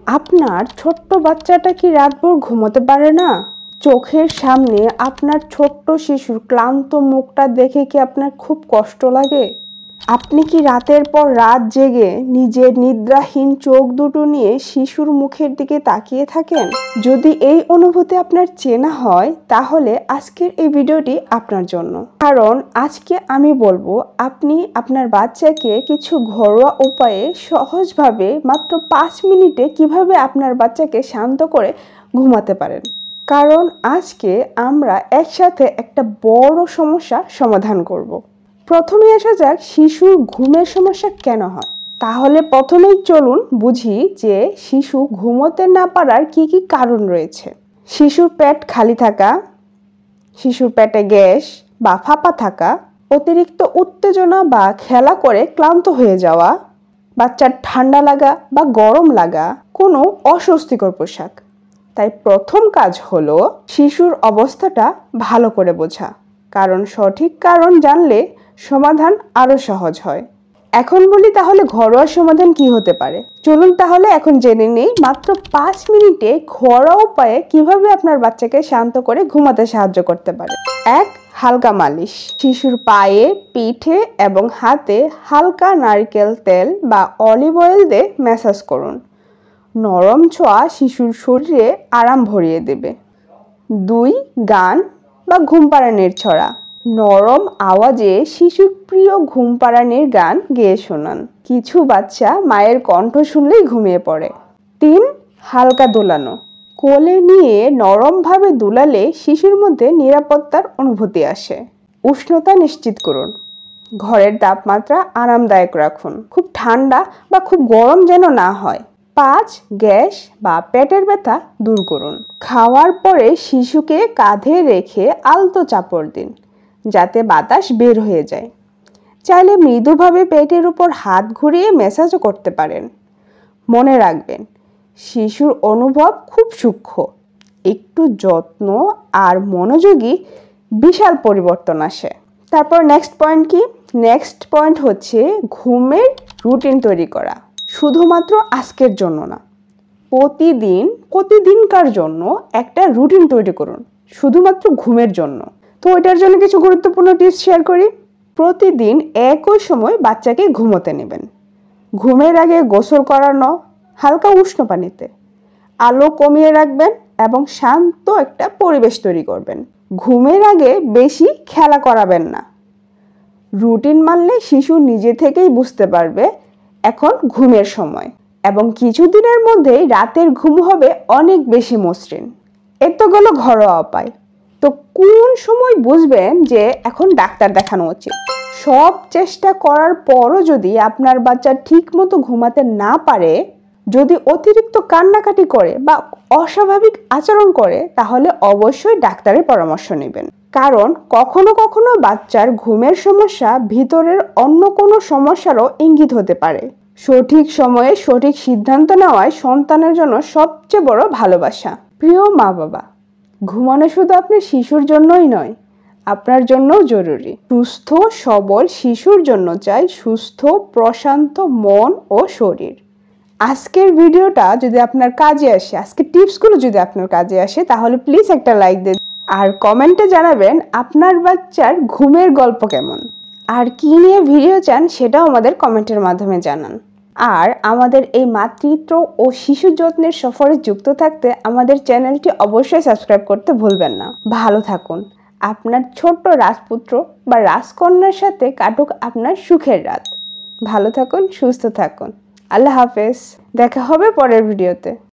আপনার ছোট্ট বাচ্চাটা কি রাতভর ঘুমোতে পারে না? চোখের সামনে আপনার ছোট্ট শিশুর ক্লান্ত মুখটা দেখে কি আপনার খুব কষ্ট লাগে? আপনি কি রাতের পর রাত জেগে নিজের নিদ্রাহীন চোখ দুটো নিয়ে শিশুর মুখের দিকে তাকিয়ে থাকেন? যদি এই অনুভূতি আপনার চেনা হয়, তাহলে আজকের এই ভিডিওটি আপনার জন্য। কারণ আজকে আমি বলবো আপনি আপনার বাচ্চাকে কিছু ঘরোয়া উপায়ে সহজভাবে মাত্র 5 মিনিটে কিভাবে আপনার বাচ্চাকে শান্ত করে ঘুমাতে পারেন। কারণ আজকে আমরা একসাথে একটা বড় সমস্যা সমাধান করব। প্রথমে আসা যাক শিশুর ঘুমের সমস্যা কেন হয়। তাহলে প্রথমেই চলুন বুঝি যে শিশু ঘুমোতে না পারার কি কি কারণ রয়েছে। শিশুর পেট খালি থাকা, শিশুর পেটে গ্যাস বা ফাঁপা থাকা, অতিরিক্ত উত্তেজনা বা খেলা করে ক্লান্ত হয়ে যাওয়া, বাচ্চার ঠান্ডা লাগা বা গরম লাগা, কোনো অস্বস্তিকর পোশাক। তাই প্রথম কাজ হলো শিশুর অবস্থাটা ভালো করে বোঝা, কারণ সঠিক কারণ জানলে সমাধান আরো সহজ হয়। এখন বলি তাহলে ঘরোয়া সমাধান কি হতে পারে। চলুন তাহলে এখন জেনে নেই মাত্র 5 মিনিটে ঘরোয়া উপায়ে কিভাবে আপনার বাচ্চাকে শান্ত করে ঘুমাতে সাহায্য করতে পারে। 1. হালকা মালিশ। শিশুর পায়ে, পিঠে এবং হাতে হালকা নারকেল তেল বা অলিভ অয়েল দিয়ে ম্যাসাজ করুন। নরম ছোঁয়া শিশুর শরীরে আরাম ভরিয়ে দেবে। 2. গান বা ঘুম পাড়ানির ছড়া। নরম আওয়াজে শিশুর প্রিয় ঘুম পাড়ানির গান গেয়ে শোনান। কিছু বাচ্চা মায়ের কণ্ঠ শুনলেই ঘুমিয়ে পড়ে। 3. হালকা দোলানো। কোলে নিয়ে নরমভাবে দুলালে শিশুর মধ্যে নিরাপত্তার অনুভূতি আসে। উষ্ণতা নিশ্চিত করুন। ঘরের তাপমাত্রা আরামদায়ক রাখুন, খুব ঠান্ডা বা খুব গরম যেন না হয়। 5. গ্যাস বা পেটের ব্যথা দূর করুন। খাওয়ার পরে শিশুকে কাঁধে রেখে আলতো চাপড় দিন, যাতে বাতাস বের হয়ে যায়। চাইলে মৃদুভাবে পেটের উপর হাত ঘুরিয়ে ম্যাসাজও করতে পারেন। মনে রাখবেন, শিশুর অনুভব খুব সূক্ষ্ম। একটু যত্ন আর মনোযোগী বিশাল পরিবর্তন আসে। তারপর নেক্সট পয়েন্ট কি? নেক্সট পয়েন্ট হচ্ছে ঘুমের রুটিন তৈরি করা। শুধুমাত্র আজকের জন্য না, প্রতিদিনকার জন্য একটা রুটিন তৈরি করুন, শুধুমাত্র ঘুমের জন্য। তো এটার জন্য কিছু গুরুত্বপূর্ণ টিপস শেয়ার করি। প্রতিদিন একই সময় বাচ্চাকে ঘুমোতে নেবেন। ঘুমের আগে গোসল করানো হালকা উষ্ণ পানিতে। আলো কমিয়ে রাখবেন এবং শান্ত একটা পরিবেশ তৈরি করবেন। ঘুমের আগে বেশি খেলা করাবেন না। রুটিন মানলে শিশু নিজে থেকেই বুঝতে পারবে এখন ঘুমের সময়, এবং কিছুদিনের মধ্যেই রাতের ঘুম হবে অনেক বেশি মসৃণ। এর তো গেল ঘরোয়া উপায়। তো কোন সময় বুঝবেন যে এখন ডাক্তার দেখানো উচিত? সব চেষ্টা করার পরও যদি আপনার বাচ্চা ঠিক মতো ঘুমাতে না পারে, যদি অতিরিক্ত কান্নাকাটি করে বা অস্বাভাবিক আচরণ করে, তাহলে অবশ্যই ডাক্তারের পরামর্শ নেবেন। কারণ কখনো কখনো বাচ্চার ঘুমের সমস্যা ভিতরের অন্য কোনো সমস্যারও ইঙ্গিত হতে পারে। সঠিক সময়ে সঠিক সিদ্ধান্ত নেওয়াই সন্তানের জন্য সবচেয়ে বড় ভালোবাসা। প্রিয় মা বাবা, ঘুমানো শুধু আপনার শিশুর জন্যই নয়, আপনার জন্যও জরুরি। সুস্থ সবল শিশুর জন্য চাই সুস্থ প্রশান্ত মন ও শরীর। আজকের ভিডিওটা যদি আপনার কাজে আসে, আজকের টিপসগুলো যদি আপনার কাজে আসে, তাহলে প্লিজ একটা লাইক দিন আর কমেন্টে জানাবেন আপনার বাচ্চার ঘুমের গল্প কেমন, আর কি নিয়ে ভিডিও চান সেটাও আমাদের কমেন্টের মাধ্যমে জানান। আর আমাদের এই মাতৃত্ব ও শিশু যত্নের সফরে যুক্ত থাকতে আমাদের চ্যানেলটি অবশ্যই সাবস্ক্রাইব করতে ভুলবেন না। ভালো থাকুন। আপনার ছোট্ট রাজপুত্র বা রাজকন্যার সাথে কাটুক আপনার সুখের রাত। ভালো থাকুন, সুস্থ থাকুন। আল্লাহ হাফেজ। দেখা হবে পরের ভিডিওতে।